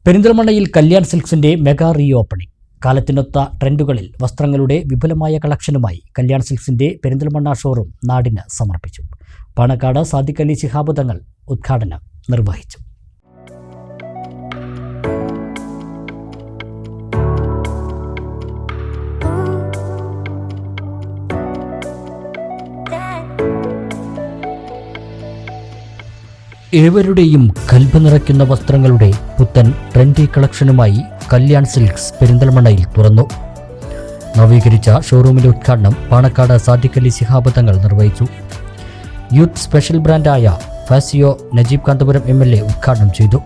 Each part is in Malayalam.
പെരിന്തൽമണ്ണയിൽ കല്യാൺ സിൽക്സിന്റെ മെഗാ റീ ഓപ്പണിംഗ്. കാലത്തിനൊത്ത ട്രെൻഡുകളിൽ വസ്ത്രങ്ങളുടെ വിപുലമായ കളക്ഷനുമായി കല്യാൺ സിൽക്സിന്റെ പെരിന്തൽമണ്ണ ഷോറൂം നാടിന് സമർപ്പിച്ചു. പാണക്കാട് സാദിഖ് അലി ശിഹാബ് തങ്ങൾ ഉദ്ഘാടനം നിർവഹിച്ചു. ഏവരുടെയും കൽബ് നിറയ്ക്കുന്ന വസ്ത്രങ്ങളുടെ പുത്തൻ ട്രെൻഡി കളക്ഷനുമായി കല്യാൺ സിൽക്സ് പെരിന്തൽമണ്ണയിൽ തുറന്നു. നവീകരിച്ച ഷോറൂമിന്റെ ഉദ്ഘാടനം പാണക്കാട് സാദിഖ് അലി ശിഹാബ് തങ്ങൾ നിർവഹിച്ചു. യൂത്ത് സ്പെഷ്യൽ ബ്രാൻഡായ ഫാസിയോ നജീബ് കാന്തപുരം MLA ഉദ്ഘാടനം ചെയ്തു.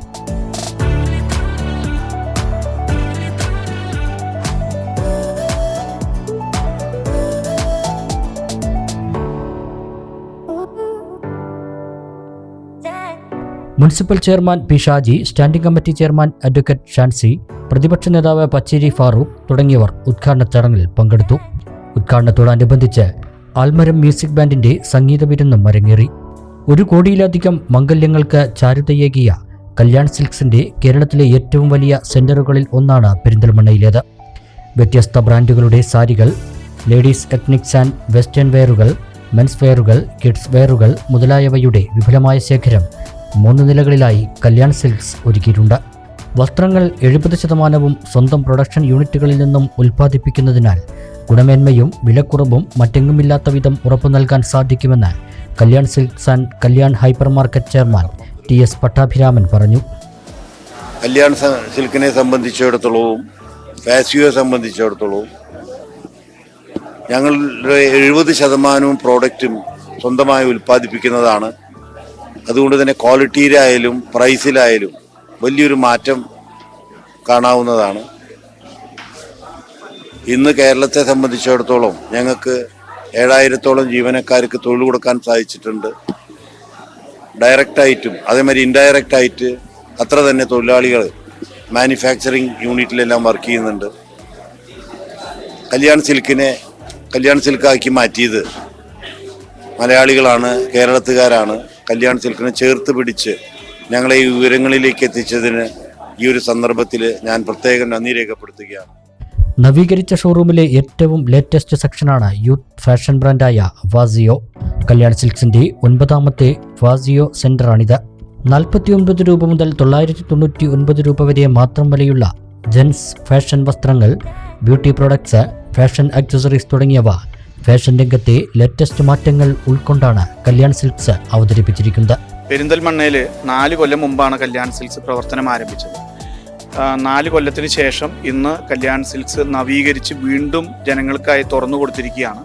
Municipal chairman P Shaji, standing committee chairman advocate Shancy, പ്രതിപക്ഷ നേതാവ് പച്ചേരി ഫാറൂഖ് തുടങ്ങിയവർ ഉദ്ഘാടന ചടങ്ങിൽ പങ്കെടുത്തു. ഉദ്ഘാടനത്തോടനുബന്ധിച്ച് ആൽമരം മ്യൂസിക് ബാൻഡിന്റെ സംഗീത വിരുന്നും അരങ്ങേറി. 1 കോടിയിലധികം മംഗല്യങ്ങൾക്ക് ചാരുതയേകിയ കല്യാൺ സിൽക്സിന്റെ കേരളത്തിലെ ഏറ്റവും വലിയ സെന്ററുകളിൽ ഒന്നാണ് പെരിന്തൽമണ്ണയിലേത്. വ്യത്യസ്ത ബ്രാൻഡുകളുടെ സാരികൾ, ലേഡീസ് എത്നിക്സ് ആൻഡ് വെസ്റ്റേൺ വെയറുകൾ, മെൻസ് വെയറുകൾ, കിഡ്സ് വെയറുകൾ മുതലായവയുടെ വിപുലമായ ശേഖരം 3 നിലകളിലായി കല്യാൺ സിൽക്സ് ഒരുക്കിയിട്ടുണ്ട്. വസ്ത്രങ്ങൾ 70% സ്വന്തം പ്രൊഡക്ഷൻ യൂണിറ്റുകളിൽ നിന്നും ഉൽപ്പാദിപ്പിക്കുന്നതിനാൽ ഗുണമേന്മയും വിലക്കുറവും മറ്റെങ്ങുമില്ലാത്ത വിധം ഉറപ്പു നൽകാൻ സാധിക്കുമെന്ന് Kalyan silks and Kalyan hyper market chairman TS Pattabhiraman പറഞ്ഞു. കല്യാൺ സിൽക്കിനെ സംബന്ധിച്ചിടത്തോളവും ഫാസിയോയെ സംബന്ധിച്ചിടത്തോളവും ഞങ്ങളുടെ 70% പ്രോഡക്റ്റും സ്വന്തമായി ഉൽപ്പാദിപ്പിക്കുന്നതാണ്. അതുകൊണ്ട് തന്നെ ക്വാളിറ്റിയിലായാലും പ്രൈസിലായാലും വലിയൊരു മാറ്റം കാണാവുന്നതാണ്. ഇന്ന് കേരളത്തെ സംബന്ധിച്ചിടത്തോളം ഞങ്ങൾക്ക് 7000-ഓളം ജീവനക്കാർക്ക് തൊഴിൽ കൊടുക്കാൻ സാധിച്ചിട്ടുണ്ട്. ഡയറക്റ്റായിട്ടും അതേമാതിരി ഇൻഡയറക്റ്റായിട്ട് അത്ര തന്നെ തൊഴിലാളികൾ മാനുഫാക്ചറിങ് യൂണിറ്റിലെല്ലാം വർക്ക് ചെയ്യുന്നുണ്ട്. കല്യാൺ സിൽക്കാക്കി മാറ്റിയത് മലയാളികളാണ്, കേരളത്തുകാരാണ്. കല്യാൺ സിൽക്കിനെ ചേർത്ത് പിടിച്ച് ഞങ്ങളെ ഈ വിവരങ്ങളിലേക്ക് എത്തിച്ചതിന് ഈ ഒരു സന്ദർഭത്തിൽ ഞാൻ പ്രത്യേകം നന്ദി രേഖപ്പെടുത്തുകയാണ്. നവീകരിച്ച ഷോറൂമിലെ ഏറ്റവും ലേറ്റസ്റ്റ് സെക്ഷനാണ് യൂത്ത് ഫാഷൻ ബ്രാൻഡായ ഫാസിയോ. കല്യാൺ സിൽക്സിന്റെ 9ാമത്തെ ഫാസിയോ സെന്ററാണിത്. 49 രൂപ മുതൽ 999 രൂപ വരെ മാത്രം വിലയുള്ള ജെൻസ് ഫാഷൻ വസ്ത്രങ്ങൾ, ബ്യൂട്ടി പ്രോഡക്ട്സ്, ഫാഷൻ ആക്സസറീസ് തുടങ്ങിയവ ഫാഷൻ രംഗത്തെ ലേറ്റസ്റ്റ് മാറ്റങ്ങൾ ഉൾക്കൊണ്ടാണ് കല്യാൺ സിൽക്സ് അവതരിപ്പിച്ചിരിക്കുന്നത്. പെരിന്തൽമണ്ണയിൽ 4 കൊല്ലം മുമ്പാണ് കല്യാൺ സിൽക്സ് പ്രവർത്തനം ആരംഭിച്ചത്. 4 കൊല്ലത്തിന് ശേഷം ഇന്ന് കല്യാൺ സിൽക്സ് നവീകരിച്ച് വീണ്ടും ജനങ്ങൾക്കായി തുറന്നു കൊടുത്തിരിക്കുകയാണ്.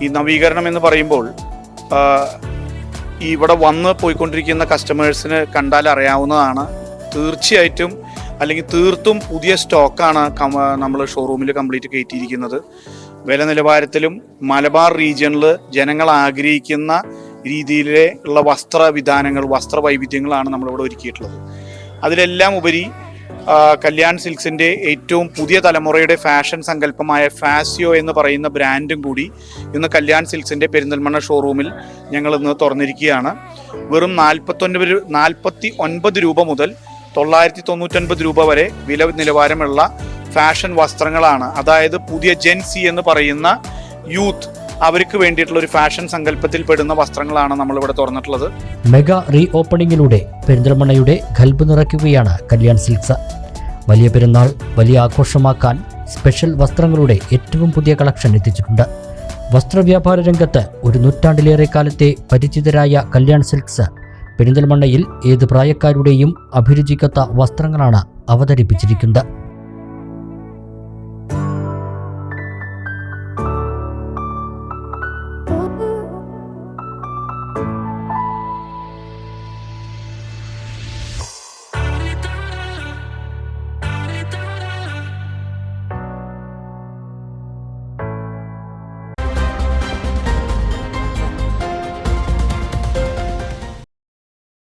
ഈ നവീകരണം എന്ന് പറയുമ്പോൾ ഇവിടെ വന്ന് പോയിക്കൊണ്ടിരിക്കുന്ന കസ്റ്റമേഴ്സിന് കണ്ടാൽ അറിയാവുന്നതാണ്. തീർച്ചയായിട്ടും അല്ലെങ്കിൽ തീർത്തും പുതിയ സ്റ്റോക്കാണ് നമ്മൾ ഷോറൂമിൽ കംപ്ലീറ്റ് കയറ്റിയിരിക്കുന്നത്. വില നിലവാരത്തിലും മലബാർ റീജിയണിൽ ജനങ്ങൾ ആഗ്രഹിക്കുന്ന രീതിയിലുള്ള വസ്ത്രവിധാനങ്ങൾ, വസ്ത്രവൈവിധ്യങ്ങളാണ് നമ്മളിവിടെ ഒരുക്കിയിട്ടുള്ളത്. അതിലെല്ലാം ഉപരി കല്യാൺ സിൽക്സിൻ്റെ ഏറ്റവും പുതിയ തലമുറയുടെ ഫാഷൻ സങ്കല്പമായ ഫാസിയോ എന്ന് പറയുന്ന ബ്രാൻഡും കൂടി ഇന്ന് കല്യാൺ സിൽക്സിൻ്റെ പെരിന്തൽമണ്ണ ഷോറൂമിൽ ഞങ്ങൾ ഇന്ന് തുറന്നിരിക്കുകയാണ്. വെറും 49 രൂപ മുതൽ 999 രൂപ വരെ വില നിലവാരമുള്ള ഫാഷൻ വസ്ത്രങ്ങളാണ്. അതായത് പുതിയ ജെൻസി എന്ന് പറയുന്ന യൂത്ത്, അവർക്ക് വേണ്ടിയിട്ടുള്ള ഒരു ഫാഷൻ സങ്കല്പത്തിൽ പെടുന്ന വസ്ത്രങ്ങളാണ് നമ്മളിവിടെ തുറന്നിട്ടുള്ളത്. മെഗാ റീ ഓപ്പണിംഗിലൂടെ പെരിന്തൽമണ്ണയുടെ ഖൽബ് നിറയ്ക്കുകയാണ് കല്യാൺ സിൽക്സ്. വലിയ പെരുന്നാൾ വലിയ ആഘോഷമാക്കാൻ സ്പെഷ്യൽ വസ്ത്രങ്ങളുടെ ഏറ്റവും പുതിയ കളക്ഷൻ എത്തിച്ചിട്ടുണ്ട്. വസ്ത്രവ്യാപാര രംഗത്ത് 1 നൂറ്റാണ്ടിലേറെ കാലത്തെ പരിചിതരായ കല്യാൺ സിൽക്സ് പെരിന്തൽമണ്ണയിൽ ഏത് പ്രായക്കാരുടെയും അഭിരുചിക്കത്ത വസ്ത്രങ്ങളാണ് അവതരിപ്പിച്ചിരിക്കുന്നത്.